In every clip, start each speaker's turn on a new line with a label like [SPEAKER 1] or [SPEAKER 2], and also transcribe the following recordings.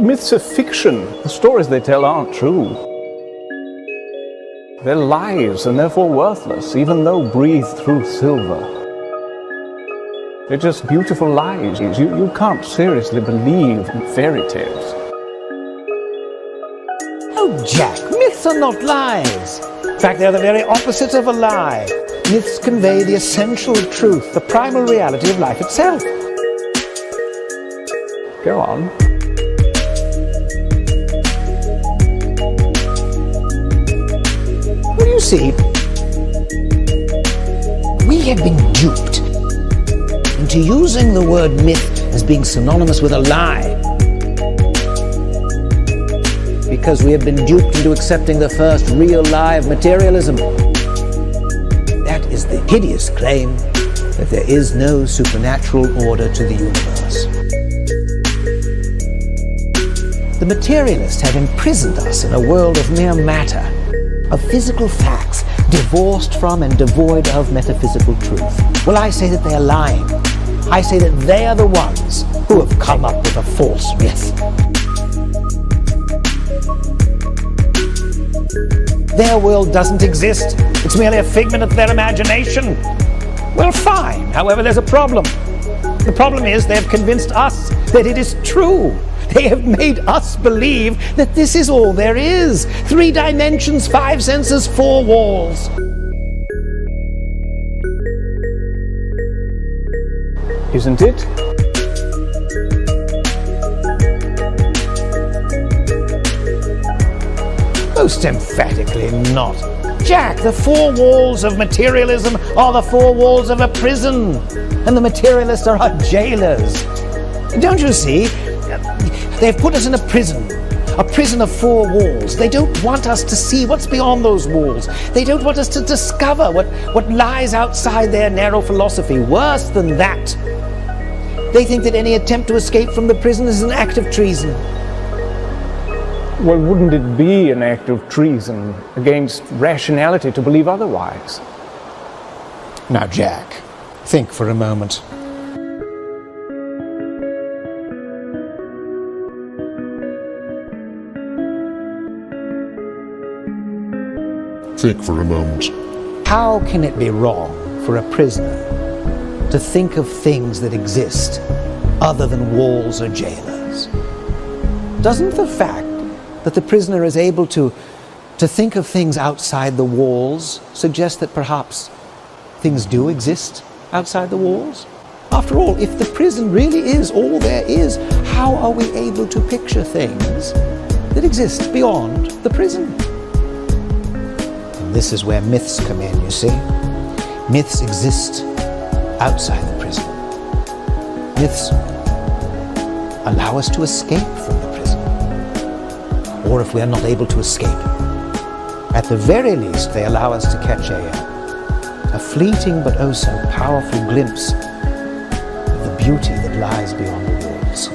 [SPEAKER 1] myths are fiction. The stories they tell aren't true. They're lies and therefore worthless, even though breathed through silver. They're just beautiful lies. You can't seriously believe in fairy tales.
[SPEAKER 2] Oh, Jack, myths are not lies. In fact, they're the very opposite of a lie. Myths convey the essential truth, the primal reality of life itself.
[SPEAKER 1] Go on.
[SPEAKER 2] Well, you see, we have been duped into using the word myth as being synonymous with a lie. Because we have been duped into accepting the first real lie of materialism. That is the hideous claim that there is no supernatural order to the universe. The materialists have imprisoned us in a world of mere matter, of physical facts, divorced from and devoid of metaphysical truth. Well, I say that they are lying. I say that they are the ones who have come up with a false myth. Their world doesn't exist. It's merely a figment of their imagination. Well, fine. However, there's a problem. The problem is they have convinced us that it is true. They have made us believe that this is all there is. 3 dimensions, 5 senses, 4 walls.
[SPEAKER 1] Isn't it?
[SPEAKER 2] Most emphatically not. Jack, the 4 walls of materialism are the 4 walls of a prison, and the materialists are our jailers. Don't you see? They've put us in a prison of 4 walls. They don't want us to see what's beyond those walls. They don't want us to discover what lies outside their narrow philosophy. Worse than that, they think that any attempt to escape from the prison is an act of treason.
[SPEAKER 1] Well, wouldn't it be an act of treason against rationality to believe otherwise?
[SPEAKER 2] Now, Jack, think for a moment.
[SPEAKER 3] Think for a moment.
[SPEAKER 2] How can it be wrong for a prisoner to think of things that exist other than walls or jailers? Doesn't the fact that the prisoner is able to think of things outside the walls suggest that perhaps things do exist outside the walls? After all, if the prison really is all there is, how are we able to picture things that exist beyond the prison? And this is where myths come in, you see. Myths exist outside the prison. Myths allow us to escape from the prison. Or if we are not able to escape, at the very least they allow us to catch a fleeting but oh so powerful glimpse of the beauty that lies beyond the walls.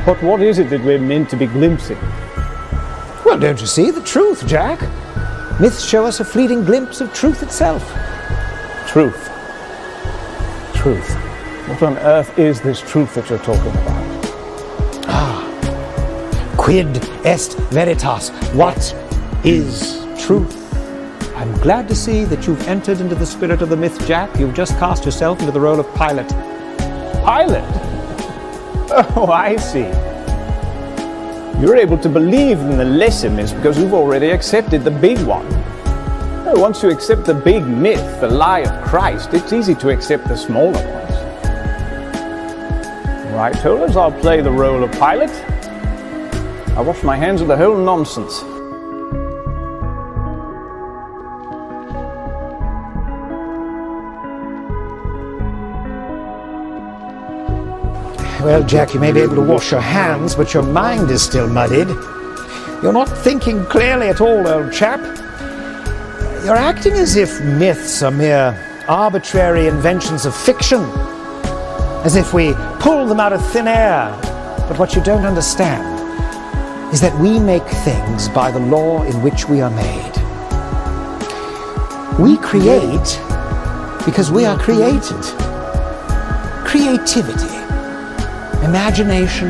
[SPEAKER 1] But what is it that we're meant to be glimpsing?
[SPEAKER 2] Well, don't you see? The truth, Jack. Myths show us a fleeting glimpse of truth itself.
[SPEAKER 1] Truth. Truth. What on earth is this truth that you're talking about?
[SPEAKER 2] Quid est veritas? What is truth? I'm glad to see that you've entered into the spirit of the myth, Jack. You've just cast yourself into the role of pilot.
[SPEAKER 1] Pilot? Oh, I see. You're able to believe in the lesser myths because you've already accepted the big one. Once you accept the big myth, the lie of Christ, it's easy to accept the smaller ones. Right, Tollers, I'll play the role of pilot. I wash my hands of the whole nonsense.
[SPEAKER 2] Well, Jack, you may be able to wash your hands, but your mind is still muddied. You're not thinking clearly at all, old chap. You're acting as if myths are mere arbitrary inventions of fiction, as if we pull them out of thin air. But what you don't understand is that we make things by the law in which we are made. We create because we are created. Creativity, imagination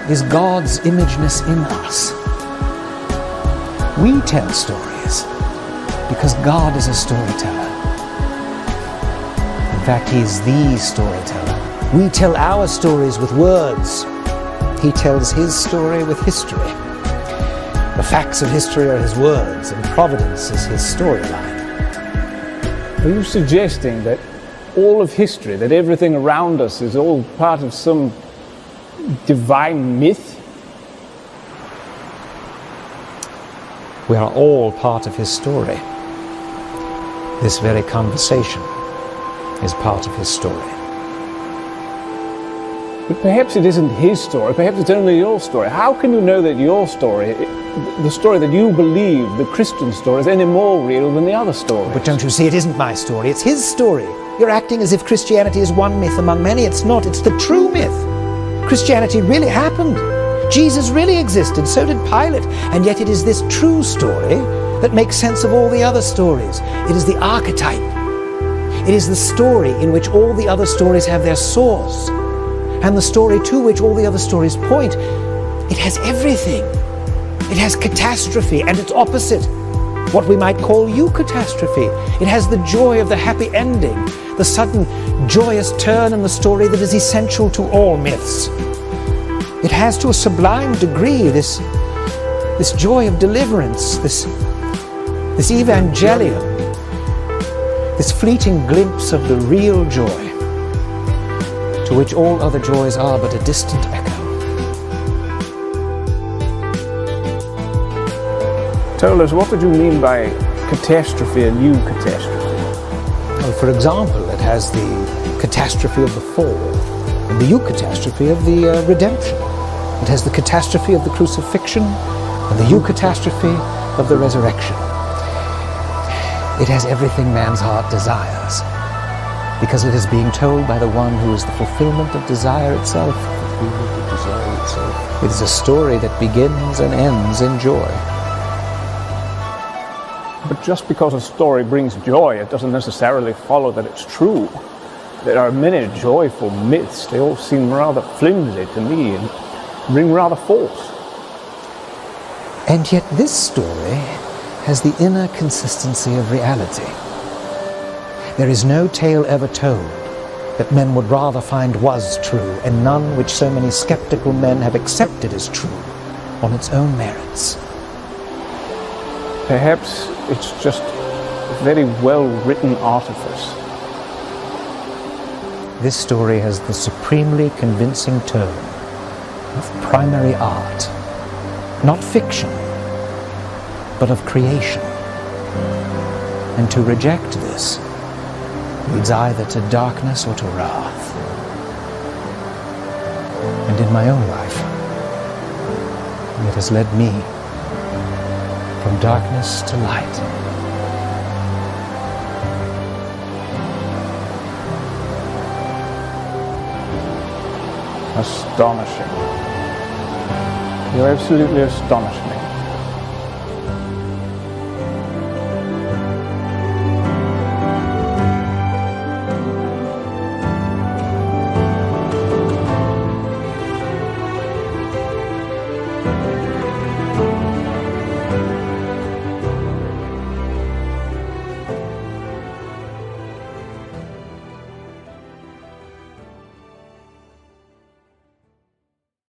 [SPEAKER 2] is God's imageness in us. We tell stories because God is a storyteller. In fact, He is the storyteller. We tell our stories with words. He tells His story with history. The facts of history are His words, and providence is His storyline.
[SPEAKER 1] Are you suggesting that all of history, that everything around us is all part of some divine myth?
[SPEAKER 2] We are all part of His story. This very conversation is part of His story.
[SPEAKER 1] But perhaps it isn't His story, perhaps it's only your story. How can you know that your story, the story that you believe, the Christian story, is any more real than the other stories?
[SPEAKER 2] But don't you see, it isn't my story, it's His story. You're acting as if Christianity is one myth among many. It's not, it's the true myth. Christianity really happened. Jesus really existed, so did Pilate. And yet it is this true story that makes sense of all the other stories. It is the archetype. It is the story in which all the other stories have their source, and the story to which all the other stories point. It has everything. It has catastrophe and its opposite, what we might call eucatastrophe. It has the joy of the happy ending, the sudden joyous turn in the story that is essential to all myths. It has to a sublime degree this joy of deliverance, this evangelium, this fleeting glimpse of the real joy, to which all other joys are but a distant echo.
[SPEAKER 1] Tell us, what did you mean by catastrophe and eucatastrophe?
[SPEAKER 2] Well, for example, it has the catastrophe of the fall and the eucatastrophe of the redemption. It has the catastrophe of the crucifixion and the eucatastrophe of the resurrection. It has everything man's heart desires, because it is being told by the one who is the fulfillment of desire itself. It is a story that begins and ends in joy.
[SPEAKER 1] But just because a story brings joy, it doesn't necessarily follow that it's true. There are many joyful myths. They all seem rather flimsy to me and ring rather false.
[SPEAKER 2] And yet this story has the inner consistency of reality. There is no tale ever told that men would rather find was true, and none which so many skeptical men have accepted as true on its own merits.
[SPEAKER 1] Perhaps it's just a very well-written artifice.
[SPEAKER 2] This story has the supremely convincing tone of primary art, not fiction, but of creation. And to reject this leads either to darkness or to wrath. And in my own life, it has led me from darkness to light.
[SPEAKER 1] Astonishing. You absolutely astonish me.